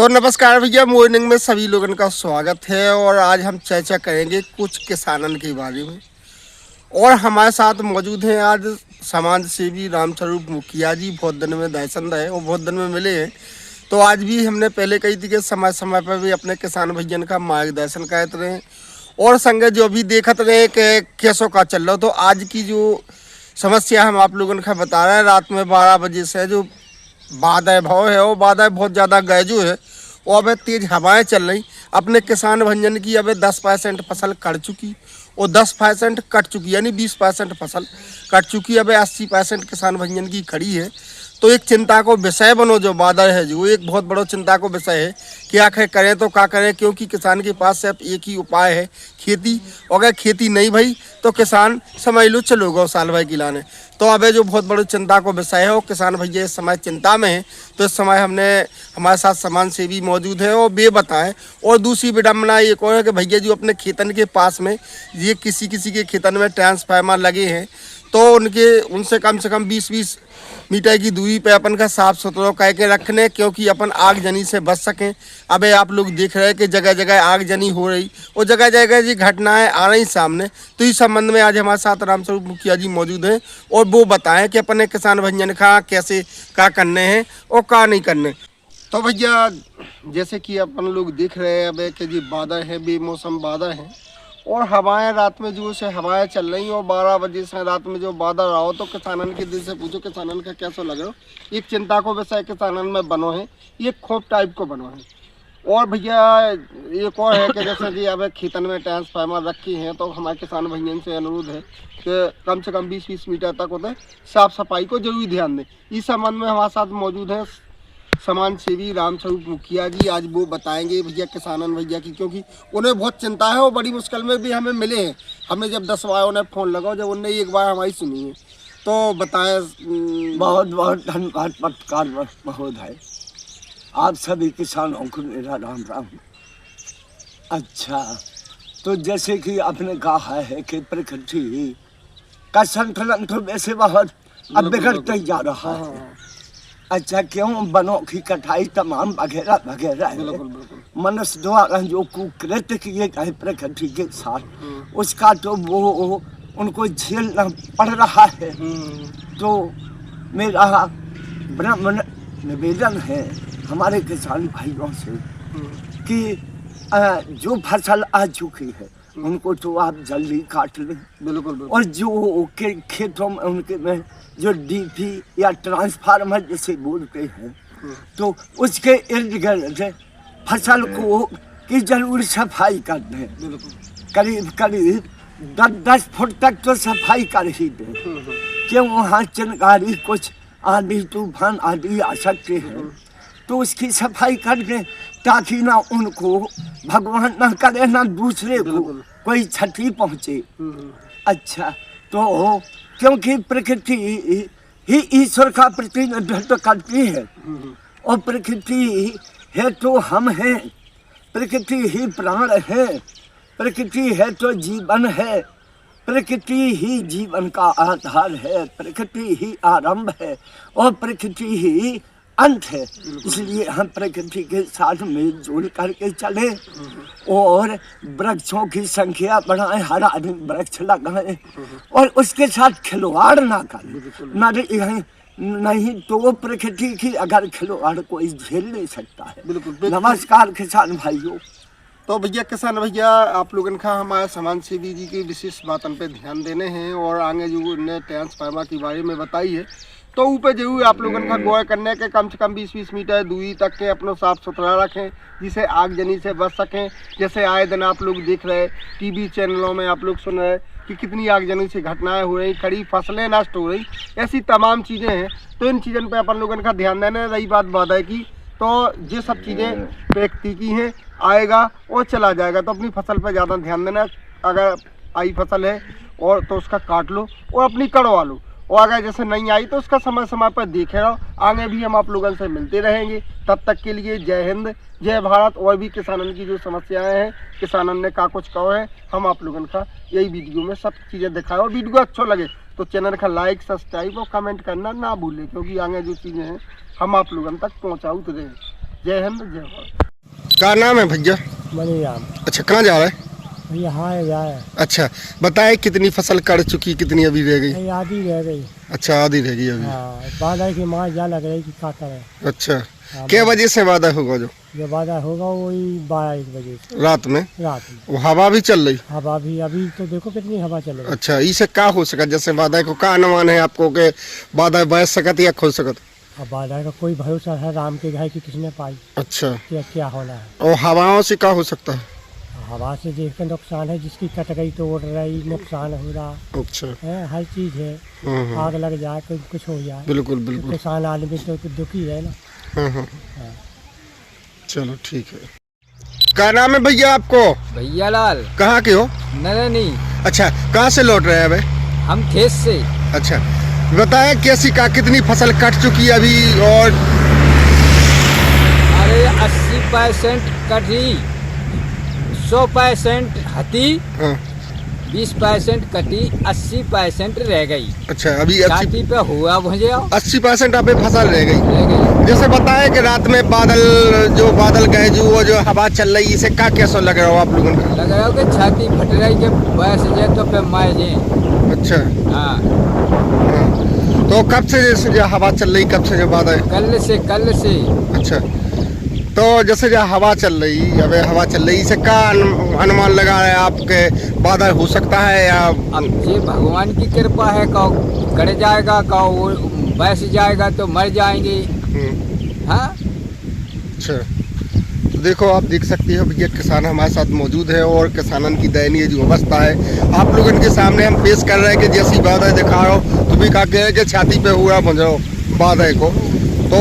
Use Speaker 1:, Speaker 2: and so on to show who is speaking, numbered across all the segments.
Speaker 1: तो नमस्कार भैया, मॉर्निंग में सभी लोगों का स्वागत है। और आज हम चर्चा करेंगे कुछ किसानन के बारे में। और हमारे साथ मौजूद हैं आज समाज सेवी रामस्वरूप मुखिया जी। बहुत दिन में दर्शन रहे और बहुत दिन में मिले हैं। तो आज भी हमने पहले कही थी कि समय समय पर भी अपने किसान भैया का मार्गदर्शन करते रहे और संगे जो भी देखते रहे कि कैसो का चल रहा हो। तो आज की जो समस्या हम आप लोगों का बता रहे हैं, रात में 12 बजे से जो बादल भाव है वो बादल बहुत ज़्यादा गरजू है और अब तेज़ हवाएं चल रही। अपने किसान भंजन की अब 10% फसल कट चुकी और 10% कट चुकी, यानी 20% फसल कट चुकी। अब 80% किसान भंजन की खड़ी है। तो एक चिंता को विषय बनो जो बादल है, जो एक बहुत बड़ा चिंता को विषय है कि आखिर करें तो क्या करें, क्योंकि किसान के पास सिर्फ एक ही उपाय है, खेती। और अगर खेती नहीं भई तो किसान समझ लो चलो गौ साल भर की लाने। तो अब जो बहुत बड़ी चिंता को विषय है और किसान भैया इस समय चिंता में है। तो इस समय हमारे साथ समाज सेवी मौजूद है और वे बताएं। और दूसरी विडम्बना एक और है कि भैया जो अपने खेतन के पास में ये किसी के खेतन में ट्रांसफार्मर लगे हैं, तो उनसे कम से कम 20-20 मीटर की दूरी पे अपन का साफ सुथरा करके रखने, क्योंकि अपन आगजनी से बच सकें। अब आप लोग देख रहे हैं कि जगह जगह आगजनी हो रही और जगह जगह ये घटनाएं आ रही सामने। तो इस संबंध में आज हमारे साथ रामस्वरूप मुखिया जी मौजूद हैं और वो बताएं कि अपने किसान भंजन का कैसे क्या करने हैं और क्या नहीं करने। तो भैया जैसे कि अपन लोग देख रहे हैं अब कि जी बादल है, बेमौसम बादल है और हवाएं रात में जो से हवाएं चल रही और 12 बजे से रात में जो बादल आओ तो किसानन के दिल से पूछो किसानन का कैसा लग रहा। एक चिंता को वैसा किसानन में बनो है, ये खोप टाइप को बनो है। और भैया एक और है कि जैसे कि अब खेतन में ट्रांसफार्मर रखी हैं, तो हमारे किसान भैया से अनुरोध है कि कम से कम 20-20 मीटर तक होते साफ सफाई को जरूर ध्यान दें। इस संबंध में हमारे साथ मौजूद है समाज सेवी रामस्वरूप मुखिया जी। आज वो बताएंगे भैया किसानन भैया की, क्योंकि उन्हें बहुत चिंता है और बड़ी मुश्किल में भी हमें मिले हैं। हमने जब 10 बार उन्हें फ़ोन लगाओ, जब उन्हें एक बार हमारी सुनी है। तो बताएं।
Speaker 2: बहुत बहुत धन्यवाद पत्रकार महोदय, आप सभी किसानों को मेरा राम राम। अच्छा, तो जैसे कि आपने कहा है कि प्रकृति का संतुलन तो वैसे बहुत अब बिगड़ते जा रहा है। अच्छा, क्यों वनों की कटाई तमाम वगैरह वगैरह मनुष्य द्वारा जो कुकृत्य किए गए प्रकृति के साथ, उसका तो वो उनको झेलना पड़ रहा है। तो मेरा ब्राह्मण निवेदन है हमारे किसान भाइयों से कि जो फसल आ चुकी है उनको तो आप जल्दी काट लें। बिल्कुल। और जो के खेतों में उनके में जो डीपी या ट्रांसफार्मर जैसे बोलते हैं, तो उसके इर्द गिर्द फसल को की जरूर सफाई कर दें। करीब करीब 10-10 फुट तक तो सफाई कर ही दें, क्यों वहाँ चिनगारी कुछ आंधी तूफान आदि आ सकते हैं। तो उसकी सफाई कर दें ताकि ना उनको भगवान ना करे ना दूसरे को कोई क्षति पहुँचे। अच्छा, तो क्योंकि प्रकृति ही ईश्वर का प्रतिनिधित्व करती है और प्रकृति है तो हम हैं, प्रकृति ही प्राण है, प्रकृति है तो जीवन है, प्रकृति ही जीवन का आधार है, प्रकृति ही आरंभ है और प्रकृति ही अंत है। इसलिए हम प्रकृति के साथ मिलजुल करके चले और वृक्षों की संख्या बढ़ाएं, हर आदमी वृक्ष लगाएं और उसके साथ खिलवाड़ ना करें। नहीं तो वो प्रकृति की अगर खिलवाड़ कोई झेल नहीं सकता है। नमस्कार किसान भाइयों।
Speaker 1: तो भैया किसान भैया आप लोगों का हमारे समाज सेवी जी की विशेष बातों पे ध्यान देने हैं और आगे जो उन्हें ट्रांसफार्मर के बारे में बताई है, तो ऊपर जरूर आप लोगों का गौर करने के कम से कम 20-20 मीटर दूरी तक के अपना साफ सुथरा रखें, जिसे आगजनी से बच सकें। जैसे आए दिन आप लोग देख रहे टीवी चैनलों में आप लोग सुन रहे कि कितनी आगजनी से घटनाएं हो रही, खड़ी फसलें नष्ट हो रही, ऐसी तमाम चीज़ें हैं। तो इन चीज़ों पर अपन लोगों का ध्यान देना। रही बात बादल की, तो ये सब चीज़ें प्रकृति की हैं, आएगा और चला जाएगा। तो अपनी फसल पर ज़्यादा ध्यान देना। अगर आई फसल है और तो उसका काट लो और अपनी कड़वा लो, और अगर जैसे नहीं आई तो उसका समय समय पर देखे रहो। आगे भी हम आप लोगों से मिलते रहेंगे। तब तक के लिए जय हिंद, जय भारत। और भी किसानों की जो समस्याएं हैं, किसानों ने क्या कुछ कहा है, हम आप लोगों का यही वीडियो में सब चीज़ें दिखाएं। और वीडियो अच्छा लगे तो चैनल का लाइक, सब्सक्राइब और कमेंट करना ना भूलें, क्योंकि आगे जो चीज़ें हैं हम आप लोगों तक पहुँचाते रहें। जय हिंद जय भारत। क्या नाम है भैया?
Speaker 3: मनीराम।
Speaker 1: अच्छा, कहाँ जा रहे हैं?
Speaker 3: यहाँ जाए।
Speaker 1: अच्छा, बताए कितनी फसल कट चुकी, कितनी अभी रह गई?
Speaker 3: आधी रह गई।
Speaker 1: अच्छा, आधी रह गई अभी।
Speaker 3: हाँ, बादल की मार जा लग रही कि क्या करें।
Speaker 1: अच्छा,
Speaker 3: हाँ,
Speaker 1: क्या वजह से वादा होगा?
Speaker 3: जो बादल होगा वही 12-1 बजे
Speaker 1: रात में वो हवा भी चल रही?
Speaker 3: हवा भी अभी तो देखो कितनी हवा चल रही।
Speaker 1: अच्छा, इसे क्या हो सका? जैसे वादा को क्या अनुमान है आपको के वादा बह सकत या खो सकत?
Speaker 3: अब बादल का कोई भरोसा है राम के घर की किसने पाई।
Speaker 1: अच्छा,
Speaker 3: क्या होना है।
Speaker 1: और हवाओं से क्या हो सकता है?
Speaker 3: हवा से देखकर नुकसान है, जिसकी कट गई तो उड़ रही, नुकसान हो रहा
Speaker 1: अच्छा
Speaker 3: है, हर चीज है। आग लग जाए तो कुछ हो जाए।
Speaker 1: बिल्कुल
Speaker 3: तो
Speaker 1: बिल्कुल।
Speaker 3: किसान आदमी तो दुखी है ना।
Speaker 1: हाँ। चलो ठीक है। क्या नाम है भैया आपको?
Speaker 4: भैया लाल।
Speaker 1: कहाँ के हो?
Speaker 4: नरनी।
Speaker 1: अच्छा, कहाँ से लौट रहे हैं भाई?
Speaker 4: हम खेत से।
Speaker 1: अच्छा, बताएं कैसी का कितनी फसल कट चुकी है अभी? और
Speaker 4: अरे 80% कटी, 100% हती,
Speaker 1: हाँ।
Speaker 4: 20% कटी, 80% रह गई।
Speaker 1: अच्छा, अभी
Speaker 4: छाती पे हुआ मुझे
Speaker 1: 80% आप फसल रह गई।
Speaker 4: रह गई।
Speaker 1: जैसे बताएं कि रात में बादल गए जो हवा चल रही, इसे क्या कैसा लग रहा हो आप लोगों को?
Speaker 4: लग रहा हो कि छाती फट रही के बस जाए तो पे मार जाए।
Speaker 1: अच्छा,
Speaker 4: हाँ,
Speaker 1: हाँ। तो कब से जैसे जो हवा चल रही, कब से जो बादल?
Speaker 4: कल से।
Speaker 1: अच्छा, तो जैसे जो हवा चल रही, अब हवा चल रही, इसे क्या अनुमान लगा रहे हैं आपके? बादल हो सकता है या?
Speaker 4: अब ये भगवान की कृपा है, का गड़ जाएगा, का बस जाएगा तो मर जाएंगे। हाँ।
Speaker 1: अच्छा, तो देखो आप देख सकते हो भैया, किसान हमारे साथ मौजूद है और किसानन की दयनीय जो अवस्था है आप लोगों के सामने हम पेश कर रहे हैं कि जैसी बादल दिखा रहा हो तो भी कहा कि छाती पे हुआ मुझे बादल को। तो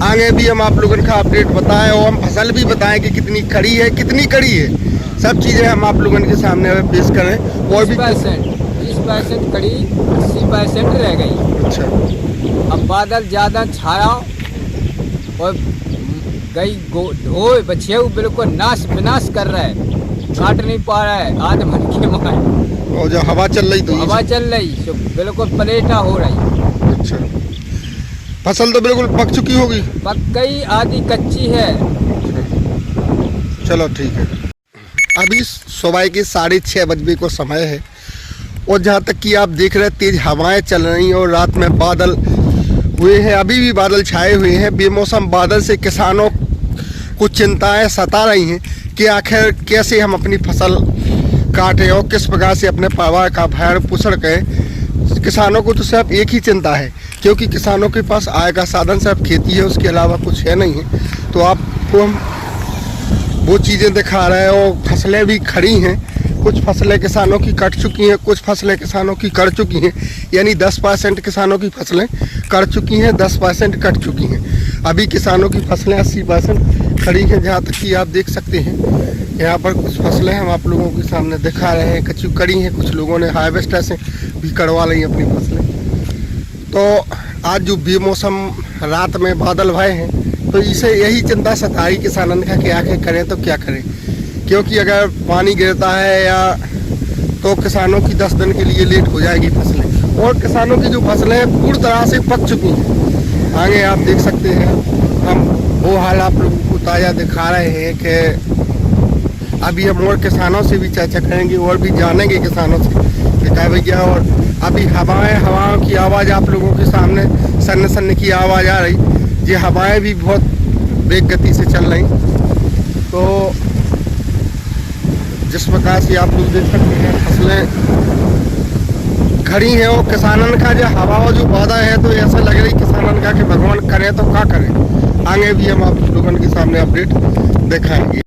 Speaker 1: आगे भी हम आप लोगों का अपडेट बताएं और हम फसल भी बताएं कि कितनी खड़ी है, कितनी कड़ी है, सब चीज़ें हम आप लोगों के सामने पेश करें। और भी
Speaker 4: 20% कड़ी, 80% रह गई।
Speaker 1: अच्छा,
Speaker 4: अब बादल ज़्यादा छाया और गई ढोए बचे बिल्कुल नाश विनाश कर रहा है, काट नहीं पा रहा है आज मन के मार।
Speaker 1: और जो हवा चल रही तो
Speaker 4: हवा चल रही तो बिल्कुल पलेटा हो रही।
Speaker 1: अच्छा, फसल तो बिल्कुल पक चुकी होगी?
Speaker 4: पक गई, आधी कच्ची है।
Speaker 1: चलो ठीक है। अभी सुबह के 6:30 बजे को समय है और जहाँ तक कि आप देख रहे हैं तेज हवाएं चल रही और रात में बादल हुए हैं, अभी भी बादल छाए हुए हैं। बेमौसम बादल से किसानों को चिंताएं सता रही हैं कि आखिर कैसे हम अपनी फसल काटें और किस प्रकार से अपने परिवार का भरण पोषण करें। किसानों को तो सिर्फ एक ही चिंता है, क्योंकि किसानों के पास आय का साधन सिर्फ खेती है, उसके अलावा कुछ है नहीं है। तो आपको हम वो चीज़ें दिखा रहे हैं और फसलें भी खड़ी हैं। कुछ फसलें किसानों की कट चुकी हैं, कुछ फसलें किसानों की कट चुकी हैं, यानी 10% किसानों की फसलें कट चुकी हैं, 10% कट चुकी हैं। अभी किसानों की फसलें 80% खड़ी हैं। जहाँ तक कि आप देख सकते हैं यहाँ पर कुछ फसलें हम आप लोगों के सामने दिखा रहे हैं, कच्ची कड़ी हैं, कुछ लोगों ने हार्वेस्टर से भी कड़वा ली अपनी फसलें। तो आज जो बेमौसम रात में बादल भये हैं, तो इसे यही चिंता सताई किसानन का कि आखिर करें तो क्या करें, क्योंकि अगर पानी गिरता है या तो किसानों की 10 दिन के लिए लेट हो जाएगी फसलें, और किसानों की जो फसलें हैं पूरी तरह से पक चुकी हैं। आगे आप देख सकते हैं, हम वो हाल आप लोगों को ताज़ा दिखा रहे हैं कि अभी हम और किसानों से भी चर्चा करेंगे और भी जानेंगे किसानों से कि क्या भैया। और अभी हवाओं की आवाज़ आप लोगों के सामने सन्न सन्न की आवाज़ आ रही, ये हवाएं भी बहुत वेग गति से चल रही। तो जिस प्रकार से आप लोग देख सकते हैं फसलें खड़ी हैं और किसानन का जो हवा जो वादा है, तो ऐसा लग रही किसानन का कि भगवान करे तो क्या करें। आगे भी हम आप लोगों के सामने अपडेट दिखाएंगे।